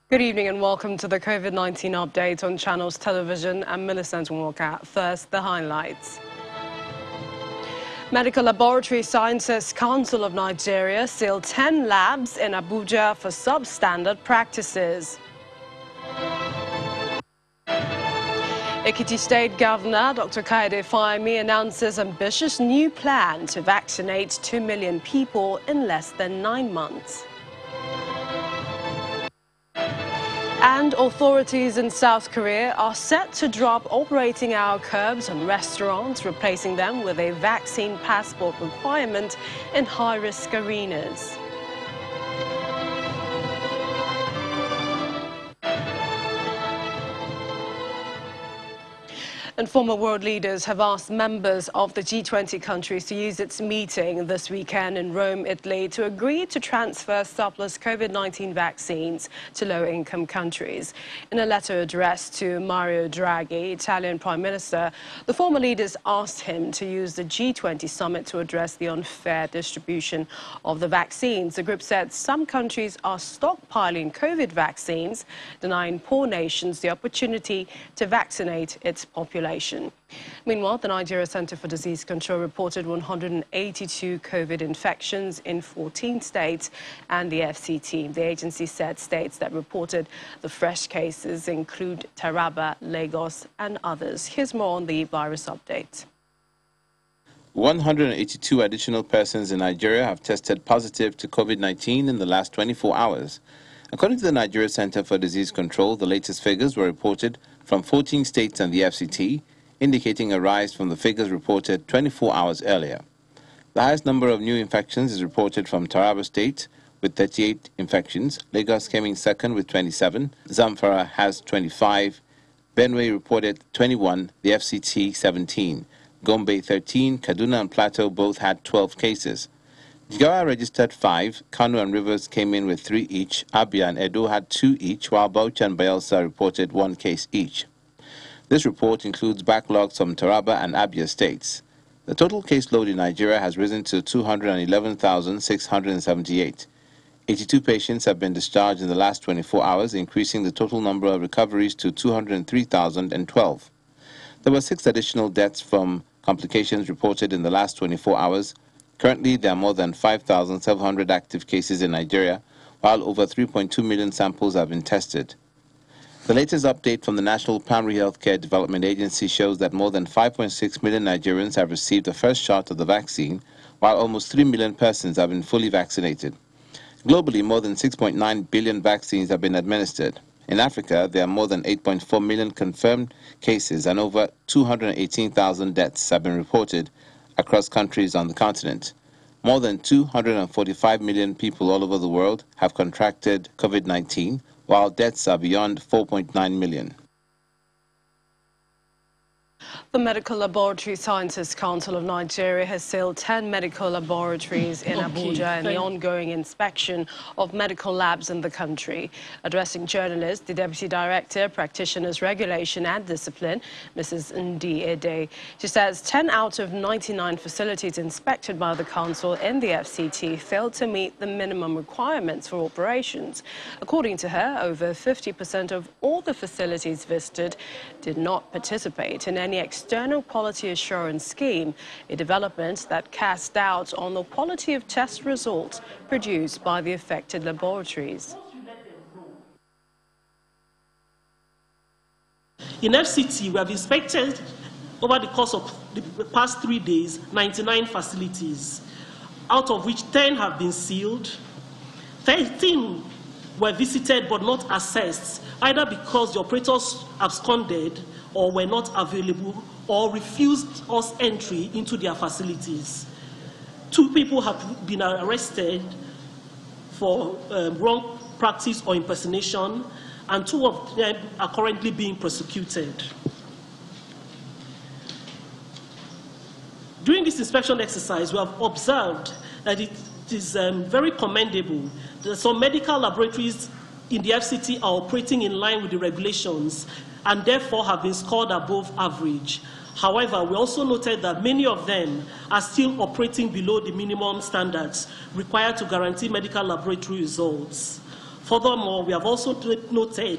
Good evening and welcome to the COVID-19 update on Channels Television. I'm Millicent Walker. First, the highlights. Medical Laboratory Sciences Council of Nigeria sealed 10 labs in Abuja for substandard practices. Ekiti State Governor Dr. Kaide Fahimi announces ambitious new plan to vaccinate 2 million people in less than 9 months. And authorities in South Korea are set to drop operating hour curbs on restaurants, replacing them with a vaccine passport requirement in high-risk arenas. And former world leaders have asked members of the G20 countries to use its meeting this weekend in Rome, Italy, to agree to transfer surplus COVID-19 vaccines to low-income countries. In a letter addressed to Mario Draghi, Italian Prime Minister, the former leaders asked him to use the G20 summit to address the unfair distribution of the vaccines. The group said some countries are stockpiling COVID vaccines, denying poor nations the opportunity to vaccinate its population. Meanwhile, the Nigeria Center for Disease Control reported 182 COVID infections in 14 states and the FCT. The agency said states that reported the fresh cases include Taraba, Lagos, and others. Here's more on the virus update. 182 additional persons in Nigeria have tested positive to COVID-19 in the last 24 hours. According to the Nigeria Center for Disease Control, the latest figures were reported from 14 states and the FCT, indicating a rise from the figures reported 24 hours earlier. The highest number of new infections is reported from Taraba State, with 38 infections. Lagos came in second with 27. Zamfara has 25. Benue reported 21. The FCT 17. Gombe 13. Kaduna and Plateau both had 12 cases. Jigawa registered 5, Kano and Rivers came in with 3 each, Abia and Edo had 2 each, while Bauchi and Bayelsa reported 1 case each. This report includes backlogs from Taraba and Abia states. The total caseload in Nigeria has risen to 211,678. 82 patients have been discharged in the last 24 hours, increasing the total number of recoveries to 203,012. There were 6 additional deaths from complications reported in the last 24 hours. Currently, there are more than 5,700 active cases in Nigeria, while over 3.2 million samples have been tested. The latest update from the National Primary Healthcare Development Agency shows that more than 5.6 million Nigerians have received the first shot of the vaccine, while almost 3 million persons have been fully vaccinated. Globally, more than 6.9 billion vaccines have been administered. In Africa, there are more than 8.4 million confirmed cases and over 218,000 deaths have been reported across countries on the continent. More than 245 million people all over the world have contracted COVID-19, while deaths are beyond 4.9 million. The Medical Laboratory Sciences Council of Nigeria has sealed 10 medical laboratories in Abuja in the ongoing inspection of medical labs in the country. Addressing journalists, the Deputy Director, Practitioners Regulation and Discipline, Mrs. Ndi Ede, she says 10 out of 99 facilities inspected by the Council in the FCT failed to meet the minimum requirements for operations. According to her, over 50% of all the facilities visited did not participate in any external quality assurance scheme, a development that casts doubt on the quality of test results produced by the affected laboratories. In FCT, we have inspected over the course of the past 3 days 99 facilities, out of which 10 have been sealed, 13 were visited but not assessed, either because the operators absconded or were not available or refused us entry into their facilities. 2 people have been arrested for wrong practice or impersonation, and 2 of them are currently being prosecuted. During this inspection exercise, we have observed that it is very commendable that some medical laboratories in the FCT are operating in line with the regulations and therefore have been scored above average. However, we also noted that many of them are still operating below the minimum standards required to guarantee medical laboratory results. Furthermore, we have also noted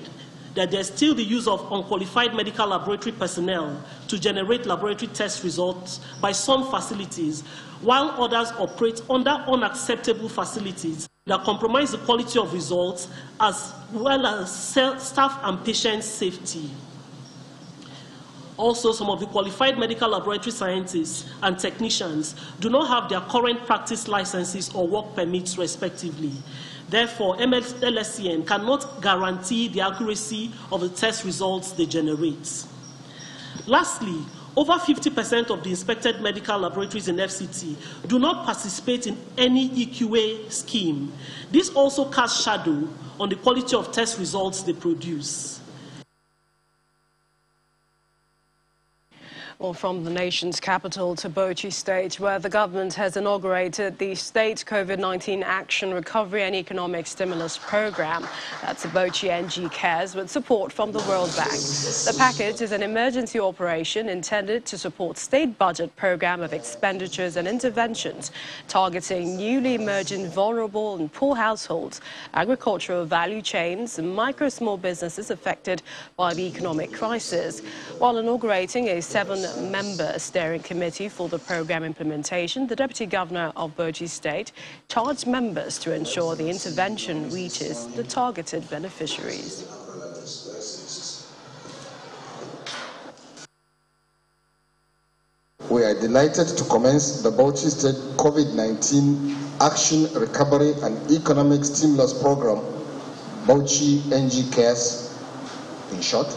that there's still the use of unqualified medical laboratory personnel to generate laboratory test results by some facilities, while others operate under unacceptable facilities that compromise the quality of results as well as staff and patient safety. Also, some of the qualified medical laboratory scientists and technicians do not have their current practice licenses or work permits, respectively. Therefore, LSCN cannot guarantee the accuracy of the test results they generate. Lastly, over 50% of the inspected medical laboratories in FCT do not participate in any EQA scheme. This also casts shadow on the quality of test results they produce. Well, from the nation's capital to Bauchi State, where the government has inaugurated the State COVID-19 Action, Recovery and Economic Stimulus Program. That's the Bauchi NG Cares with support from the World Bank. The package is an emergency operation intended to support state budget program of expenditures and interventions targeting newly emerging vulnerable and poor households, agricultural value chains, and micro-small businesses affected by the economic crisis. While inaugurating a 7-member steering committee for the program implementation, the Deputy Governor of Bauchi State charged members to ensure the intervention reaches the targeted beneficiaries. We are delighted to commence the Bauchi State COVID-19 Action, Recovery and Economic Stimulus Program, Bauchi NG Cares, in short.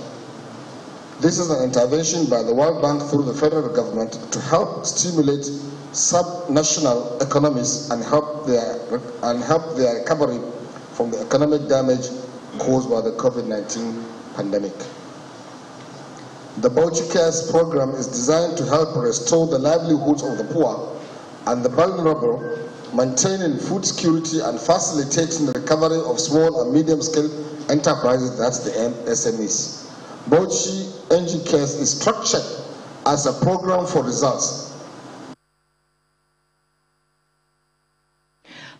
This is an intervention by the World Bank through the federal government to help stimulate sub-national economies and help their recovery from the economic damage caused by the COVID-19 pandemic. The Bauchi Cares program is designed to help restore the livelihoods of the poor and the vulnerable, maintaining food security and facilitating the recovery of small and medium-scale enterprises, that's the SMEs. Bauchi NG Cares is structured as a program for results.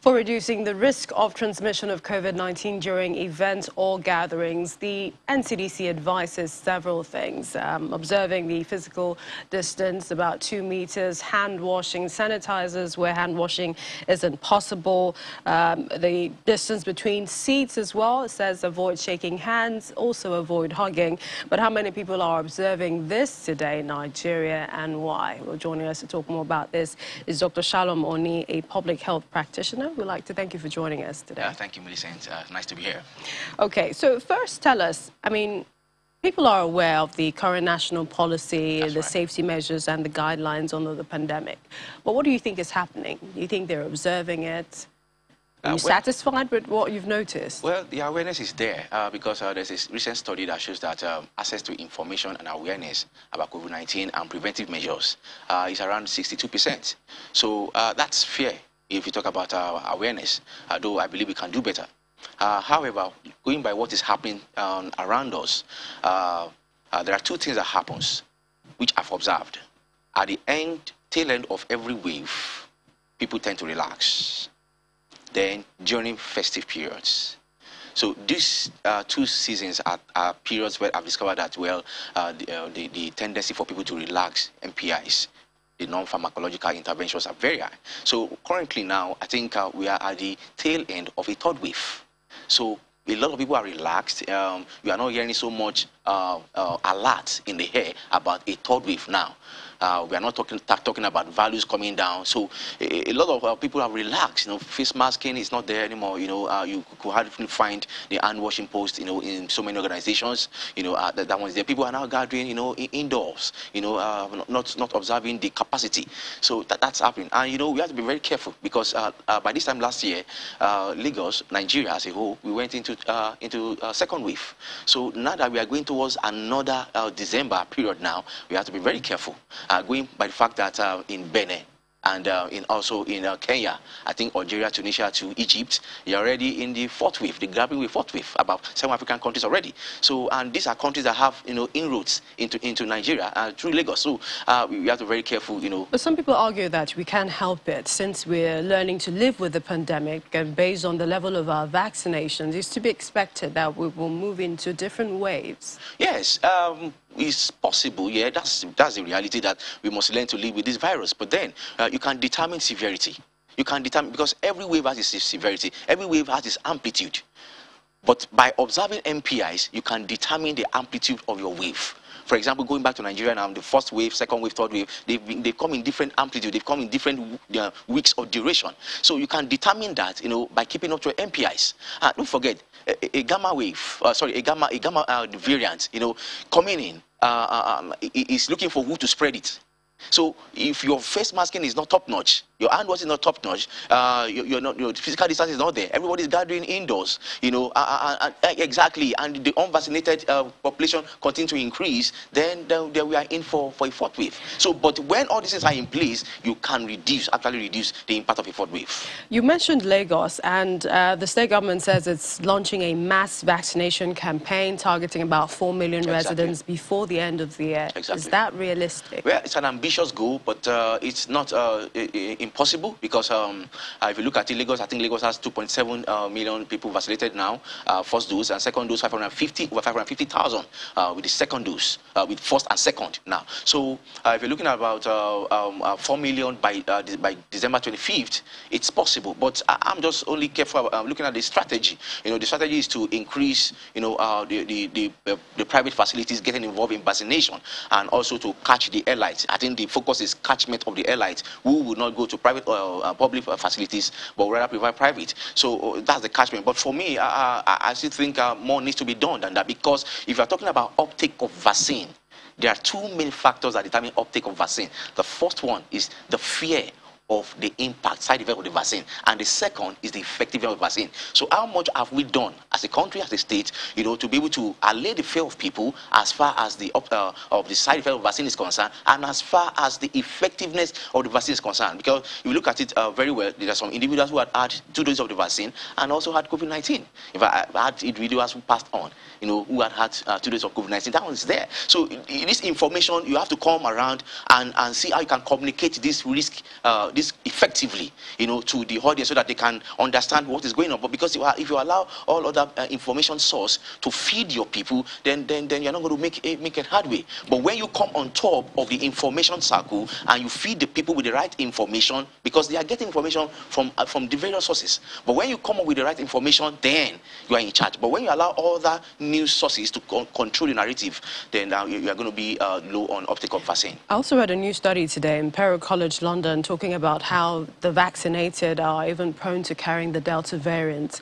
For reducing the risk of transmission of COVID-19 during events or gatherings, the NCDC advises several things. Observing the physical distance, about 2 meters, hand washing, sanitizers where hand washing isn't possible, the distance between seats as well. It says avoid shaking hands, also avoid hugging. But how many people are observing this today in Nigeria and why? Well, joining us to talk more about this is Dr. Shalom Oni, a public health practitioner. We'd like to thank you for joining us today. Thank you, Millicent. Nice to be here. Okay, so first tell us, I mean, people are aware of the current national policy, the safety measures and the guidelines under the pandemic. But what do you think is happening? Do you think they're observing it? Are you satisfied with what you've noticed? Well, the awareness is there because there's this recent study that shows that access to information and awareness about COVID-19 and preventive measures is around 62%. So that's fair. If you talk about awareness, though I believe we can do better. However, going by what is happening around us, there are two things that happens, which I've observed. At the tail end of every wave, people tend to relax. Then during festive periods. So these 2 seasons are periods where I've discovered that, well, the tendency for people to relax MPIs, the non-pharmacological interventions, are very high. So currently now, I think we are at the tail end of a 3rd wave. So a lot of people are relaxed. You are not hearing so much alert in the air about a 3rd wave now. We are not talking about values coming down. So a lot of people are relaxed. You know, face masking is not there anymore. You know, you could hardly find the hand washing post, you know, in so many organizations. You know, that one's there. People are now gathering, you know, indoors. You know, not observing the capacity. So that's happening. And you know, we have to be very careful because by this time last year, Lagos, Nigeria as a whole, we went into a 2nd wave. So now that we are going towards another December period now, we have to be very careful. Going by the fact that in Benin, and also in Kenya, I think Algeria, Tunisia to Egypt, they're already in the fourth wave. They're grabbing with fourth wave, about 7 African countries already. So, and these are countries that have, inroads into Nigeria through Lagos. So we have to be very careful, But some people argue that we can't help it since we're learning to live with the pandemic, and based on the level of our vaccinations, it's to be expected that we will move into different waves. Yes, it's possible. Yeah, that's the reality, that we must learn to live with this virus. But then you can determine severity. You can determine, because every wave has its severity, every wave has its amplitude. But by observing MPIs, you can determine the amplitude of your wave. For example, going back to Nigeria now, the first wave, second wave, third wave, they've come in different amplitude, they've come in different weeks of duration. So you can determine that, by keeping up to your MPIs. Don't forget, a gamma wave, a gamma variant, coming in, is looking for who to spread it. So if your face masking is not top notch, your hand wash is not top notch, your physical distance is not there, everybody is gathering indoors, exactly, and the unvaccinated population continue to increase, then we are in for a fourth wave. So, but when all these things are in place, you can actually reduce the impact of a fourth wave. You mentioned Lagos, and the state government says it's launching a mass vaccination campaign targeting about 4 million residents before the end of the year. Exactly. Is that realistic? Well, it's an ambitious goal, but it's not impossible, because if you look at it, Lagos, I think Lagos has 2.7 million people vaccinated now, first dose, and second dose over 550,000 with the second dose, with first and second now. So if you're looking at about 4 million by December 25th, it's possible. But I'm just only careful looking at the strategy. The strategy is to increase, the private facilities getting involved in vaccination, and also to catch the airlines. I think the focus is catchment of the airlines, who would not go to private public facilities, but rather provide private. So that's the catchment. But for me, I still think more needs to be done than that, because if you're talking about uptake of vaccine, there are two main factors that determine uptake of vaccine. The first one is the fear of the impact, side effect of the vaccine, and the second is the effectiveness of the vaccine. So how much have we done as a country, as a state, to be able to allay the fear of people as far as the of the side effect of the vaccine is concerned, and as far as the effectiveness of the vaccine is concerned? Because if you look at it very well, there are some individuals who had 2 doses of the vaccine and also had COVID-19. In fact, I had individuals who passed on, who had 2 doses of COVID-19. That one is there. So this information, you have to come around and see how you can communicate this risk, this effectively, to the audience, so that they can understand what is going on. But because if you allow all other information source to feed your people, then you're not going to make it hard way. But when you come on top of the information circle and you feed the people with the right information, because they are getting information from the various sources. But when you come up with the right information, then you are in charge. But when you allow other news sources to control the narrative, then you are going to be low on uptake of vaccine. I also read a new study today in Imperial College London talking about how the vaccinated are even prone to carrying the Delta variant,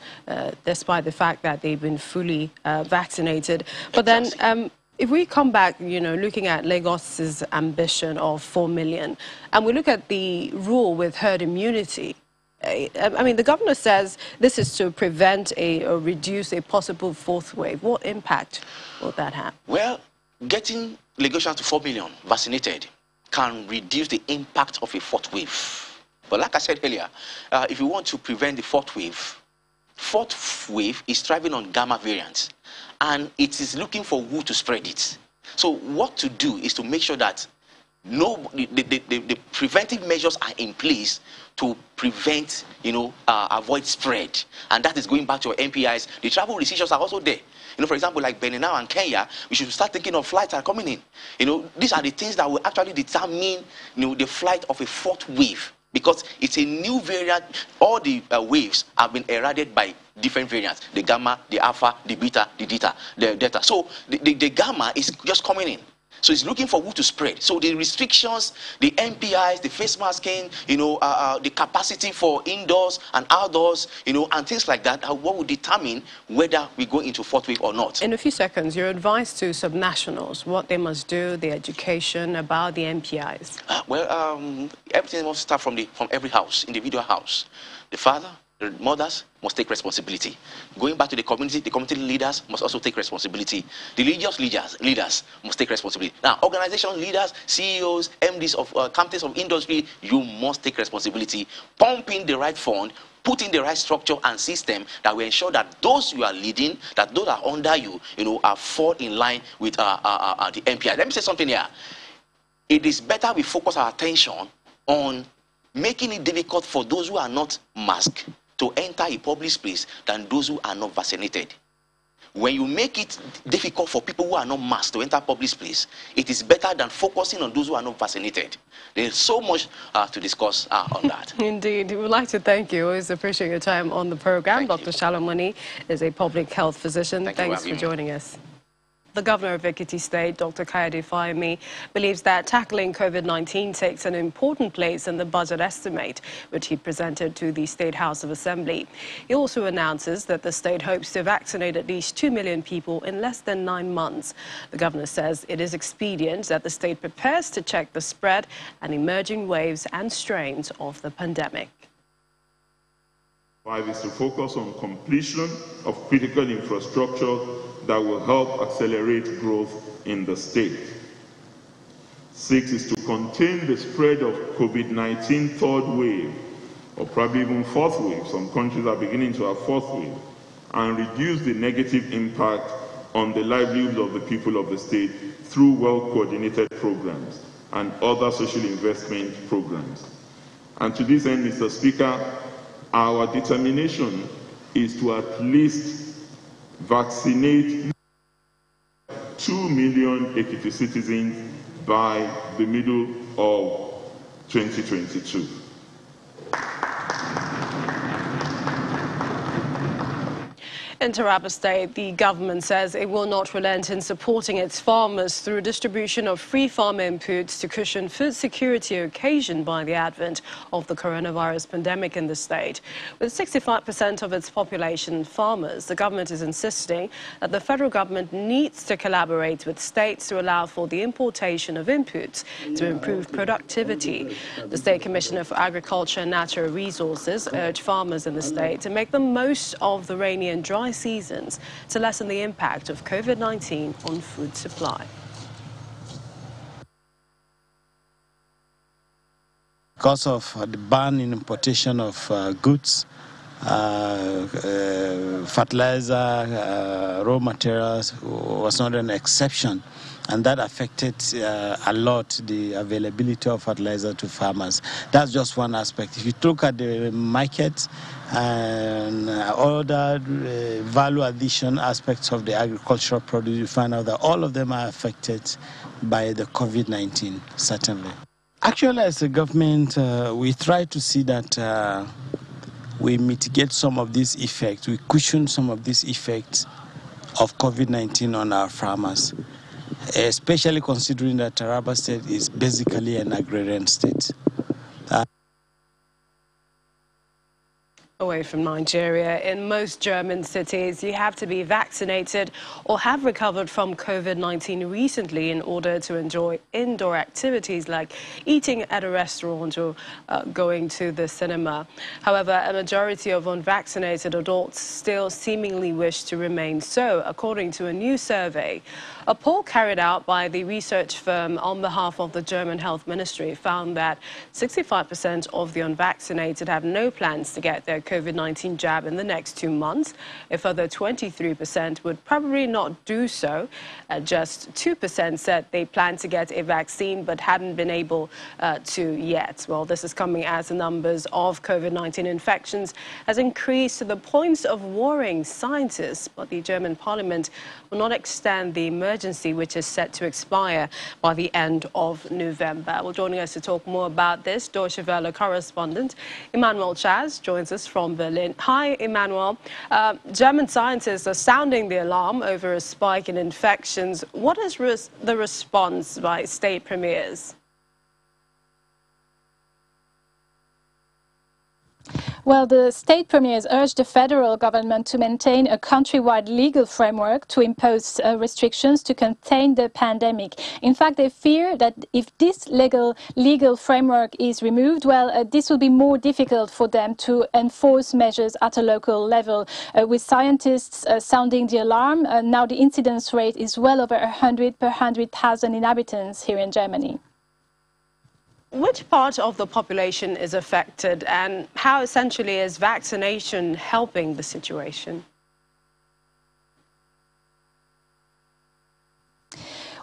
despite the fact that they've been fully vaccinated. But then, if we come back, looking at Lagos's ambition of 4 million, and we look at the rule with herd immunity, I mean, the governor says this is to prevent or reduce a possible fourth wave. What impact will that have? Well, getting Lagos to 4 million vaccinated can reduce the impact of a fourth wave. But like I said earlier, if you want to prevent the fourth wave is thriving on gamma variants, and it is looking for who to spread it. So what to do is to make sure that the preventive measures are in place to prevent, avoid spread. And that is going back to your MPIs. The travel restrictions are also there. For example, like Benin now and Kenya, we should start thinking of flights are coming in. These are the things that will actually determine, the flight of a fourth wave. Because it's a new variant. All the waves have been eradicated by different variants. The gamma, the alpha, the beta, the delta. So the gamma is just coming in. So it's looking for who to spread. So the restrictions, the MPIs, the face masking, the capacity for indoors and outdoors, and things like that are what will determine whether we go into fourth wave or not. In a few seconds, your advice to subnationals, what they must do, the education about the MPIs. Well, everything must start from every house, individual house. The father, The mothers must take responsibility. Going back to the community leaders must also take responsibility. The religious leaders must take responsibility. Now, organization leaders, CEOs, MDs of captains of industry, you must take responsibility. Pump in the right fund, put in the right structure and system that will ensure that those you are leading, that those that are under you, are fall in line with the MPI. Let me say something here. It is better we focus our attention on making it difficult for those who are not masked to enter a public space than those who are not vaccinated. When you make it difficult for people who are not masked to enter public space, it is better than focusing on those who are not vaccinated. There is so much to discuss on that. Indeed. We would like to thank you. Always appreciate your time on the program. Dr. Shalomoni is a public health physician. Thanks for joining us. The governor of Ekiti State, Dr. Kayode Fayemi, believes that tackling COVID-19 takes an important place in the budget estimate, which he presented to the State House of Assembly. He also announces that the state hopes to vaccinate at least 2 million people in less than 9 months. The governor says it is expedient that the state prepares to check the spread and emerging waves and strains of the pandemic. 5 is to focus on completion of critical infrastructure that will help accelerate growth in the state. 6 is to contain the spread of COVID-19 third wave, or probably even fourth wave. Some countries are beginning to have fourth wave, and reduce the negative impact on the livelihoods of the people of the state through well-coordinated programs and other social investment programs. And to this end, Mr. Speaker, our determination is to at least vaccinate 2 million Ekiti citizens by the middle of 2022. In Taraba State, the government says it will not relent in supporting its farmers through distribution of free farm inputs to cushion food security occasioned by the advent of the coronavirus pandemic in the state. With 65% of its population farmers, the government is insisting that the federal government needs to collaborate with states to allow for the importation of inputs to improve productivity. The State Commissioner for Agriculture and Natural Resources urged farmers in the state to make the most of the rainy and dry seasons to lessen the impact of COVID-19 on food supply. Because of the ban in importation of goods, fertilizer, raw materials was not an exception, and that affected a lot the availability of fertilizer to farmers. That's just one aspect. If you look at the market and other value addition aspects of the agricultural produce, you find out that all of them are affected by the COVID-19, certainly. Actually, as a government, we try to see that we mitigate some of these effects, we cushion some of these effects of COVID-19 on our farmers, especially considering that Taraba State is basically an agrarian state. Away from Nigeria, in most German cities, you have to be vaccinated or have recovered from COVID-19 recently in order to enjoy indoor activities like eating at a restaurant or going to the cinema. However, a majority of unvaccinated adults still seemingly wish to remain so, according to a new survey. A poll carried out by the research firm on behalf of the German Health Ministry found that 65% of the unvaccinated have no plans to get their COVID-19 jab in the next 2 months. A further 23% would probably not do so. Just 2% said they plan to get a vaccine but hadn't been able to yet. Well, this is coming as the numbers of COVID-19 infections has increased to the point of worrying scientists. But the German parliament will not extend the emergency, which is set to expire by the end of November. Well, joining us to talk more about this, Deutsche Welle correspondent Emmanuel Chaz joins us from Berlin. Hi, Emmanuel. German scientists are sounding the alarm over a spike in infections. What is the response by state premiers? Well, the state premiers urged the federal government to maintain a countrywide legal framework to impose restrictions to contain the pandemic. In fact, they fear that if this legal framework is removed, well, this will be more difficult for them to enforce measures at a local level. With scientists sounding the alarm, now the incidence rate is well over 100 per 100,000 inhabitants here in Germany. Which part of the population is affected, and how essentially is vaccination helping the situation?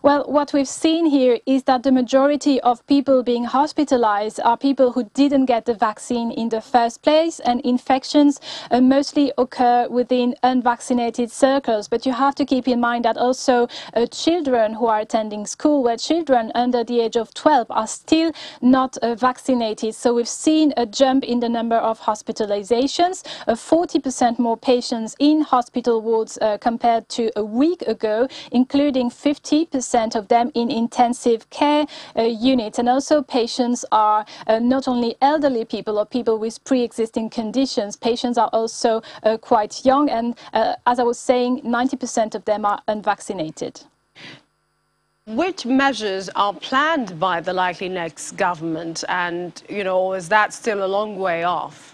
Well, what we've seen here is that the majority of people being hospitalized are people who didn't get the vaccine in the first place, and infections mostly occur within unvaccinated circles. But you have to keep in mind that also children who are attending school, where children under the age of 12 are still not vaccinated. So we've seen a jump in the number of hospitalizations, 40% more patients in hospital wards compared to a week ago, including 50% of them in intensive care units. And also patients are not only elderly people or people with pre-existing conditions. Patients are also quite young, and as I was saying, 90% of them are unvaccinated. Which measures are planned by the likely next government, and, is that still a long way off?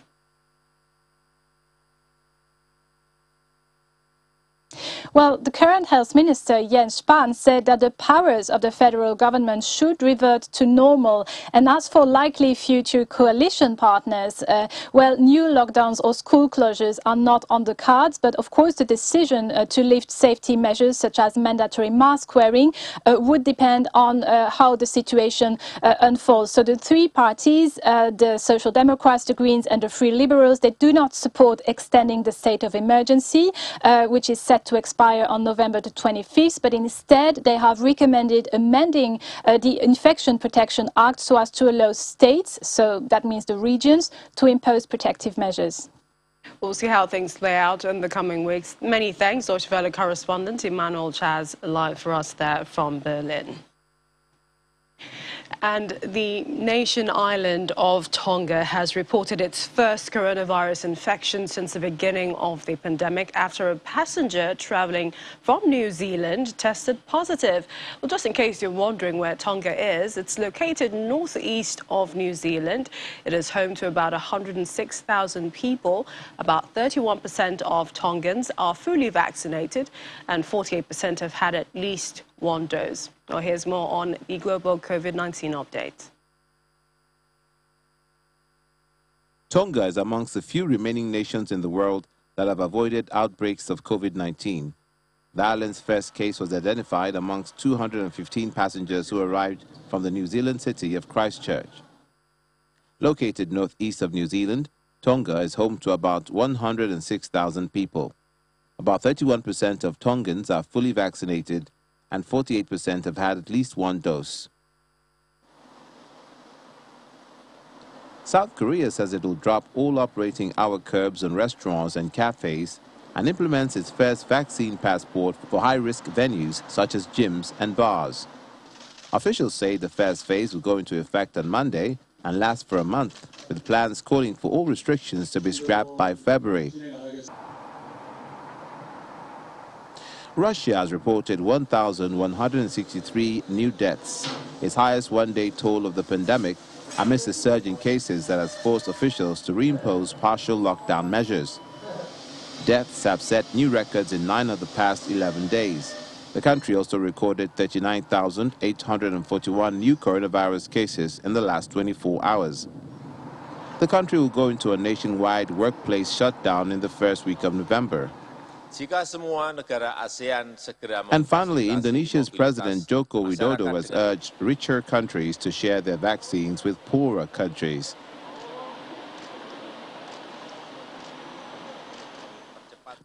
Well, the current health minister, Jens Spahn, said that the powers of the federal government should revert to normal. And as for likely future coalition partners, well, new lockdowns or school closures are not on the cards. But of course, the decision to lift safety measures such as mandatory mask wearing would depend on how the situation unfolds. So the three parties, the Social Democrats, the Greens and the Free Liberals, they do not support extending the state of emergency, which is set to expire on November the 25th, but instead they have recommended amending the Infection Protection Act so as to allow states, so that means the regions, to impose protective measures. We'll see how things play out in the coming weeks. Many thanks, Deutsche Welle correspondent Emmanuel Chaz, live for us there from Berlin. And the nation island of Tonga has reported its first coronavirus infection since the beginning of the pandemic after a passenger traveling from New Zealand tested positive. Well, just in case you're wondering where Tonga is, it's located northeast of New Zealand. It is home to about 106,000 people. About 31% of Tongans are fully vaccinated and 48% have had at least one dose. Well, here's more on the global COVID-19 update. Tonga is amongst the few remaining nations in the world that have avoided outbreaks of COVID-19. The island's first case was identified amongst 215 passengers who arrived from the New Zealand city of Christchurch. Located northeast of New Zealand, Tonga is home to about 106,000 people. About 31% of Tongans are fully vaccinated and 48% have had at least one dose. South Korea says it will drop all operating hour curbs on restaurants and cafes and implements its first vaccine passport for high-risk venues such as gyms and bars. Officials say the first phase will go into effect on Monday and last for a month, with plans calling for all restrictions to be scrapped by February. Russia has reported 1,163 new deaths, its highest one-day toll of the pandemic, amidst a surge in cases that has forced officials to reimpose partial lockdown measures. Deaths have set new records in 9 of the past 11 days. The country also recorded 39,841 new coronavirus cases in the last 24 hours. The country will go into a nationwide workplace shutdown in the first week of November. And finally, Indonesia's President Joko Widodo has urged richer countries to share their vaccines with poorer countries.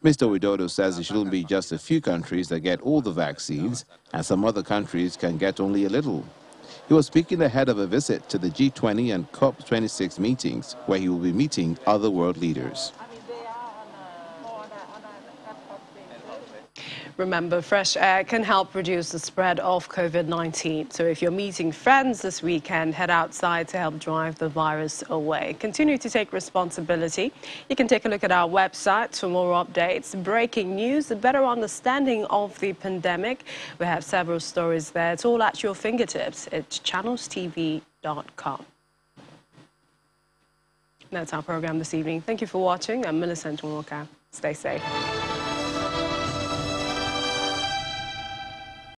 Mr. Widodo says it shouldn't be just a few countries that get all the vaccines, and some other countries can get only a little. He was speaking ahead of a visit to the G20 and COP26 meetings, where he will be meeting other world leaders. Remember, fresh air can help reduce the spread of COVID-19. So if you're meeting friends this weekend, head outside to help drive the virus away. Continue to take responsibility. You can take a look at our website for more updates, breaking news, a better understanding of the pandemic. We have several stories there. It's all at your fingertips. It's channelstv.com. That's our program this evening. Thank you for watching. I'm Millicent Walker. Stay safe.